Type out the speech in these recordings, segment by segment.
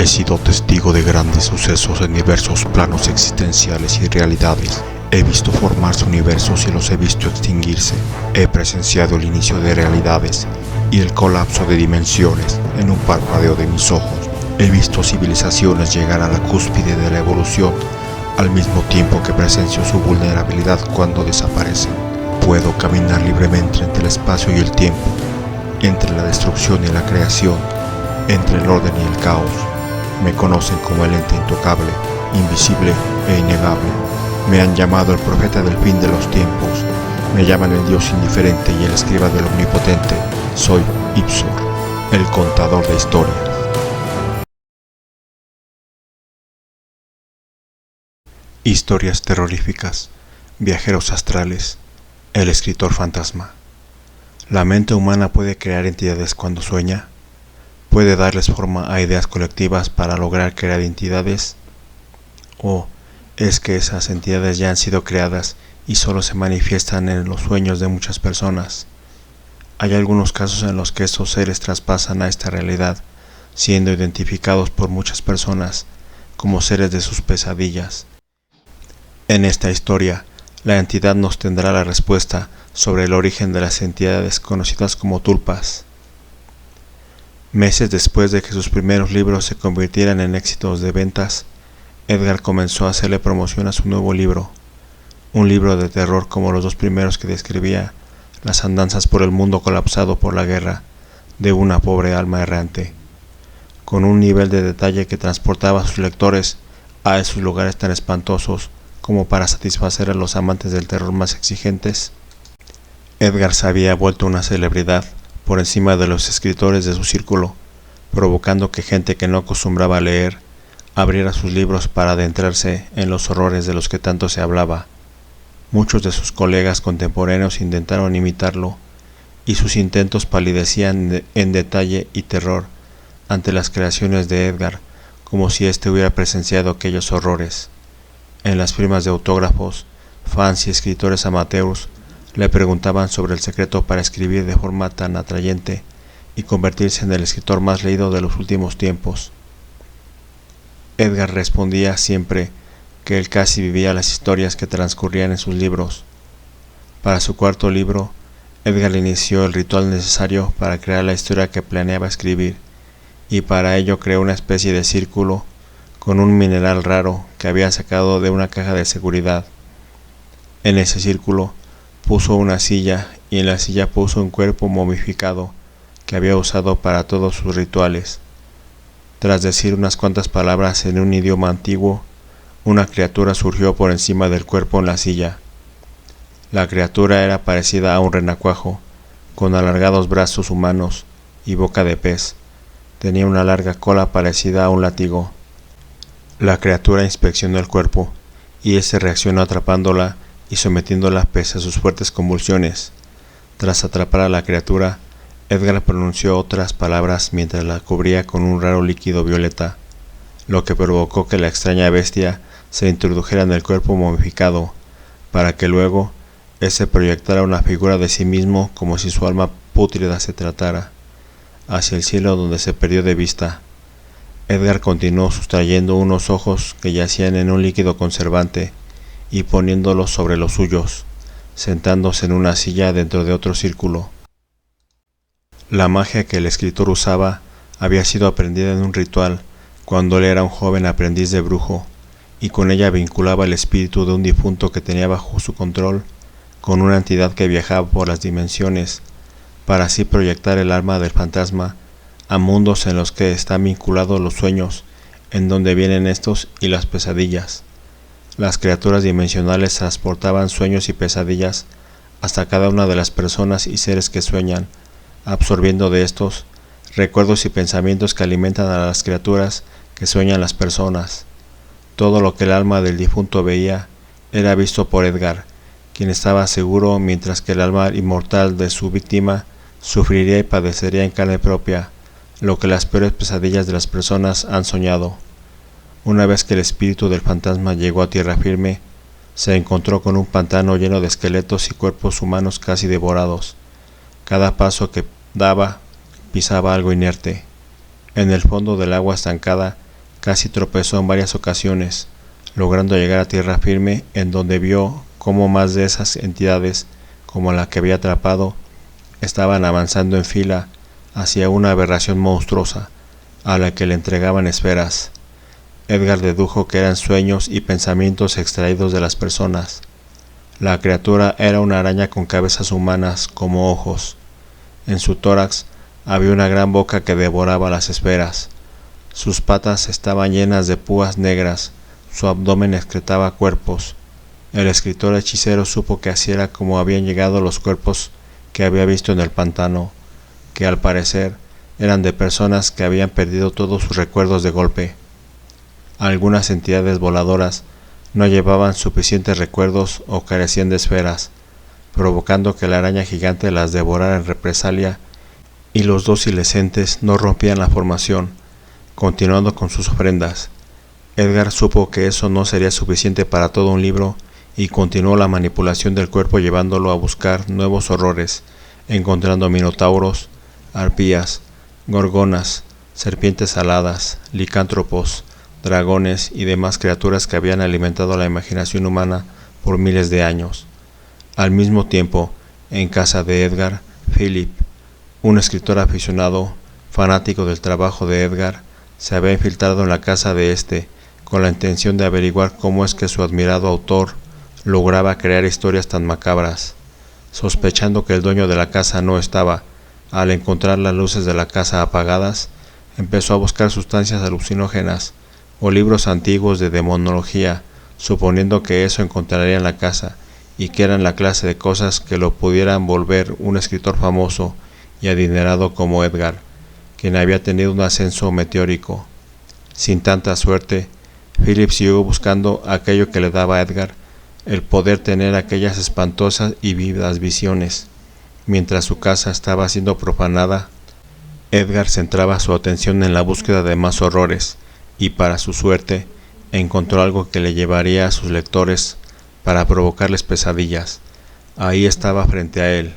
He sido testigo de grandes sucesos en diversos planos existenciales y realidades. He visto formarse universos y los he visto extinguirse. He presenciado el inicio de realidades y el colapso de dimensiones en un parpadeo de mis ojos. He visto civilizaciones llegar a la cúspide de la evolución, al mismo tiempo que presencio su vulnerabilidad cuando desaparecen. Puedo caminar libremente entre el espacio y el tiempo, entre la destrucción y la creación, entre el orden y el caos. Me conocen como el ente intocable, invisible e innegable. Me han llamado el profeta del fin de los tiempos. Me llaman el Dios indiferente y el escriba del omnipotente. Soy Ipsor, el contador de historias. Historias terroríficas, viajeros astrales, el escritor fantasma. ¿La mente humana puede crear entidades cuando sueña? ¿Puede darles forma a ideas colectivas para lograr crear entidades? ¿O es que esas entidades ya han sido creadas y solo se manifiestan en los sueños de muchas personas? Hay algunos casos en los que estos seres traspasan a esta realidad, siendo identificados por muchas personas como seres de sus pesadillas. En esta historia, la entidad nos tendrá la respuesta sobre el origen de las entidades conocidas como tulpas. Meses después de que sus primeros libros se convirtieran en éxitos de ventas, Edgar comenzó a hacerle promoción a su nuevo libro, un libro de terror como los dos primeros que describía las andanzas por el mundo colapsado por la guerra de una pobre alma errante, con un nivel de detalle que transportaba a sus lectores a esos lugares tan espantosos como para satisfacer a los amantes del terror más exigentes. Edgar se había vuelto una celebridad por encima de los escritores de su círculo, provocando que gente que no acostumbraba a leer abriera sus libros para adentrarse en los horrores de los que tanto se hablaba. Muchos de sus colegas contemporáneos intentaron imitarlo, y sus intentos palidecían en detalle y terror ante las creaciones de Edgar, como si éste hubiera presenciado aquellos horrores. En las firmas de autógrafos, fans y escritores amateurs le preguntaban sobre el secreto para escribir de forma tan atrayente y convertirse en el escritor más leído de los últimos tiempos. Edgar respondía siempre que él casi vivía las historias que transcurrían en sus libros. Para su cuarto libro, Edgar inició el ritual necesario para crear la historia que planeaba escribir, y para ello creó una especie de círculo con un mineral raro que había sacado de una caja de seguridad. En ese círculo puso una silla, y en la silla puso un cuerpo momificado que había usado para todos sus rituales. Tras decir unas cuantas palabras en un idioma antiguo, una criatura surgió por encima del cuerpo en la silla. La criatura era parecida a un renacuajo, con alargados brazos humanos y boca de pez. Tenía una larga cola parecida a un látigo. La criatura inspeccionó el cuerpo, y éste reaccionó atrapándola y sometiéndola pese a sus fuertes convulsiones. Tras atrapar a la criatura, Edgar pronunció otras palabras mientras la cubría con un raro líquido violeta, lo que provocó que la extraña bestia se introdujera en el cuerpo momificado, para que luego éste proyectara una figura de sí mismo como si su alma pútrida se tratara, hacia el cielo donde se perdió de vista. Edgar continuó sustrayendo unos ojos que yacían en un líquido conservante y poniéndolos sobre los suyos, sentándose en una silla dentro de otro círculo. La magia que el escritor usaba había sido aprendida en un ritual cuando él era un joven aprendiz de brujo, y con ella vinculaba el espíritu de un difunto que tenía bajo su control con una entidad que viajaba por las dimensiones, para así proyectar el alma del fantasma a mundos en los que están vinculados los sueños, en donde vienen estos y las pesadillas. Las criaturas dimensionales transportaban sueños y pesadillas hasta cada una de las personas y seres que sueñan, absorbiendo de estos recuerdos y pensamientos que alimentan a las criaturas que sueñan las personas. Todo lo que el alma del difunto veía era visto por Edgar, quien estaba seguro, mientras que el alma inmortal de su víctima sufriría y padecería en carne propia lo que las peores pesadillas de las personas han soñado. Una vez que el espíritu del fantasma llegó a tierra firme, se encontró con un pantano lleno de esqueletos y cuerpos humanos casi devorados. Cada paso que daba pisaba algo inerte. En el fondo del agua estancada Casi tropezó en varias ocasiones, logrando llegar a tierra firme, en donde vio cómo más de esas entidades, como la que había atrapado, estaban avanzando en fila hacia una aberración monstruosa, a la que le entregaban esferas. Edgar dedujo que eran sueños y pensamientos extraídos de las personas. La criatura era una araña con cabezas humanas como ojos. En su tórax había una gran boca que devoraba las esferas. Sus patas estaban llenas de púas negras, su abdomen excretaba cuerpos. El escritor hechicero supo que así era como habían llegado los cuerpos que había visto en el pantano, que al parecer eran de personas que habían perdido todos sus recuerdos de golpe. Algunas entidades voladoras no llevaban suficientes recuerdos o carecían de esferas, provocando que la araña gigante las devorara en represalia, y los dóciles entes no rompían la formación, continuando con sus ofrendas. Edgar supo que eso no sería suficiente para todo un libro y continuó la manipulación del cuerpo, llevándolo a buscar nuevos horrores, encontrando minotauros, arpías, gorgonas, serpientes aladas, licántropos, dragones y demás criaturas que habían alimentado la imaginación humana por miles de años. Al mismo tiempo, en casa de Edgar, Philip, un escritor aficionado, fanático del trabajo de Edgar, se había infiltrado en la casa de este, con la intención de averiguar cómo es que su admirado autor lograba crear historias tan macabras. Sospechando que el dueño de la casa no estaba, al encontrar las luces de la casa apagadas, empezó a buscar sustancias alucinógenas o libros antiguos de demonología, suponiendo que eso encontraría en la casa y que eran la clase de cosas que lo pudieran volver un escritor famoso y adinerado como Edgar, quien había tenido un ascenso meteórico. Sin tanta suerte, Philip siguió buscando aquello que le daba a Edgar el poder tener aquellas espantosas y vivas visiones. Mientras su casa estaba siendo profanada, Edgar centraba su atención en la búsqueda de más horrores, y para su suerte, encontró algo que le llevaría a sus lectores para provocarles pesadillas. Ahí estaba frente a él,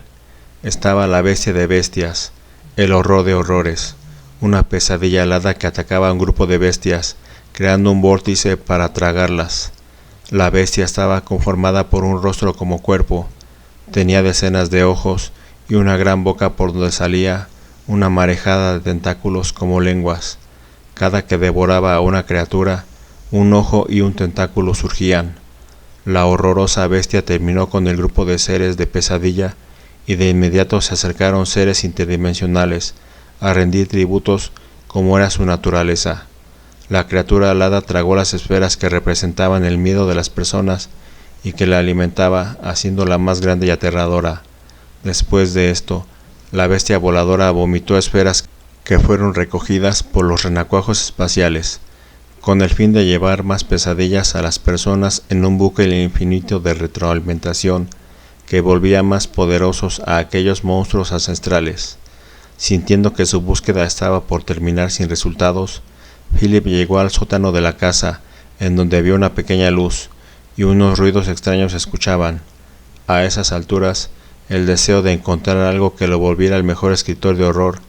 estaba la bestia de bestias, el horror de horrores, una pesadilla alada que atacaba a un grupo de bestias, creando un vórtice para tragarlas. La bestia estaba conformada por un rostro como cuerpo, tenía decenas de ojos y una gran boca por donde salía una marejada de tentáculos como lenguas. Cada que devoraba a una criatura, un ojo y un tentáculo surgían. La horrorosa bestia terminó con el grupo de seres de pesadilla y de inmediato se acercaron seres interdimensionales a rendir tributos como era su naturaleza. La criatura alada tragó las esferas que representaban el miedo de las personas y que la alimentaba, haciéndola más grande y aterradora. Después de esto, la bestia voladora vomitó esferas que fueron recogidas por los renacuajos espaciales, con el fin de llevar más pesadillas a las personas en un bucle infinito de retroalimentación que volvía más poderosos a aquellos monstruos ancestrales. Sintiendo que su búsqueda estaba por terminar sin resultados, Philip llegó al sótano de la casa, en donde vio una pequeña luz, y unos ruidos extraños se escuchaban. A esas alturas, el deseo de encontrar algo que lo volviera el mejor escritor de horror,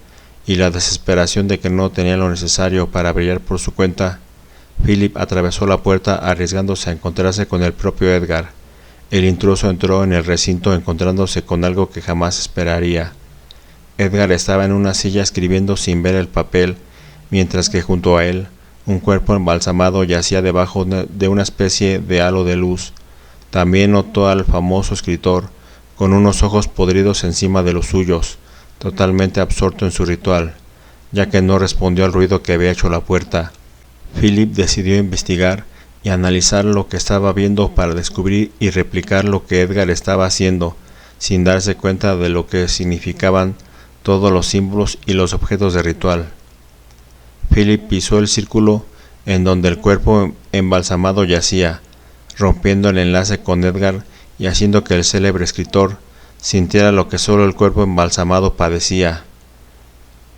y la desesperación de que no tenía lo necesario para brillar por su cuenta, Philip atravesó la puerta arriesgándose a encontrarse con el propio Edgar. El intruso entró en el recinto encontrándose con algo que jamás esperaría. Edgar estaba en una silla escribiendo sin ver el papel, mientras que junto a él, un cuerpo embalsamado yacía debajo de una especie de halo de luz. También notó al famoso escritor, con unos ojos podridos encima de los suyos, totalmente absorto en su ritual, ya que no respondió al ruido que había hecho la puerta. Philip decidió investigar y analizar lo que estaba viendo para descubrir y replicar lo que Edgar estaba haciendo, sin darse cuenta de lo que significaban todos los símbolos y los objetos de ritual. Philip pisó el círculo en donde el cuerpo embalsamado yacía, rompiendo el enlace con Edgar y haciendo que el célebre escritor sintiera lo que solo el cuerpo embalsamado padecía.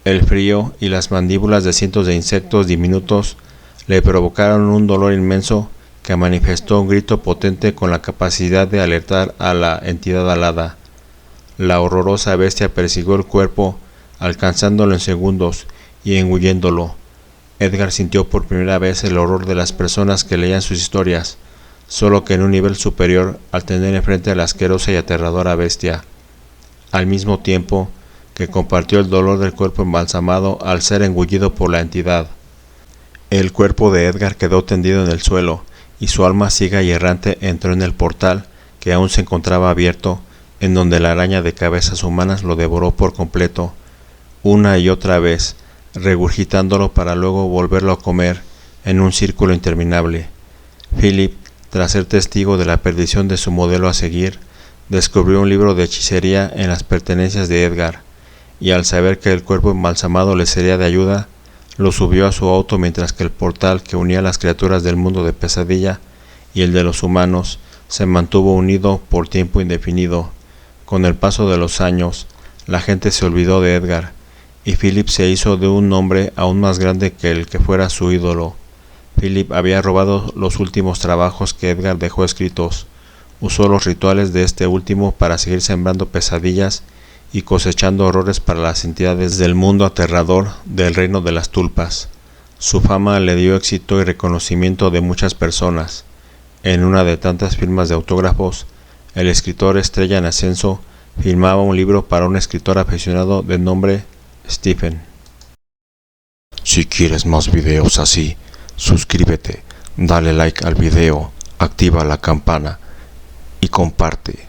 El frío y las mandíbulas de cientos de insectos diminutos le provocaron un dolor inmenso que manifestó un grito potente con la capacidad de alertar a la entidad alada. La horrorosa bestia persiguió el cuerpo, alcanzándolo en segundos y engulléndolo. Edgar sintió por primera vez el horror de las personas que leían sus historias, solo que en un nivel superior al tener enfrente a la asquerosa y aterradora bestia, al mismo tiempo que compartió el dolor del cuerpo embalsamado al ser engullido por la entidad. El cuerpo de Edgar quedó tendido en el suelo, y su alma ciega y errante entró en el portal, que aún se encontraba abierto, en donde la araña de cabezas humanas lo devoró por completo, una y otra vez, regurgitándolo para luego volverlo a comer en un círculo interminable. Philip, tras ser testigo de la perdición de su modelo a seguir, descubrió un libro de hechicería en las pertenencias de Edgar, y al saber que el cuerpo embalsamado le sería de ayuda, lo subió a su auto mientras que el portal que unía a las criaturas del mundo de pesadilla y el de los humanos se mantuvo unido por tiempo indefinido. Con el paso de los años, la gente se olvidó de Edgar, y Philip se hizo de un nombre aún más grande que el que fuera su ídolo. Philip había robado los últimos trabajos que Edgar dejó escritos, usó los rituales de este último para seguir sembrando pesadillas y cosechando horrores para las entidades del mundo aterrador del reino de las tulpas. Su fama le dio éxito y reconocimiento de muchas personas. En una de tantas firmas de autógrafos, el escritor estrella en ascenso firmaba un libro para un escritor aficionado de nombre Stephen. Si quieres más videos así, suscríbete, dale like al video, activa la campana y comparte.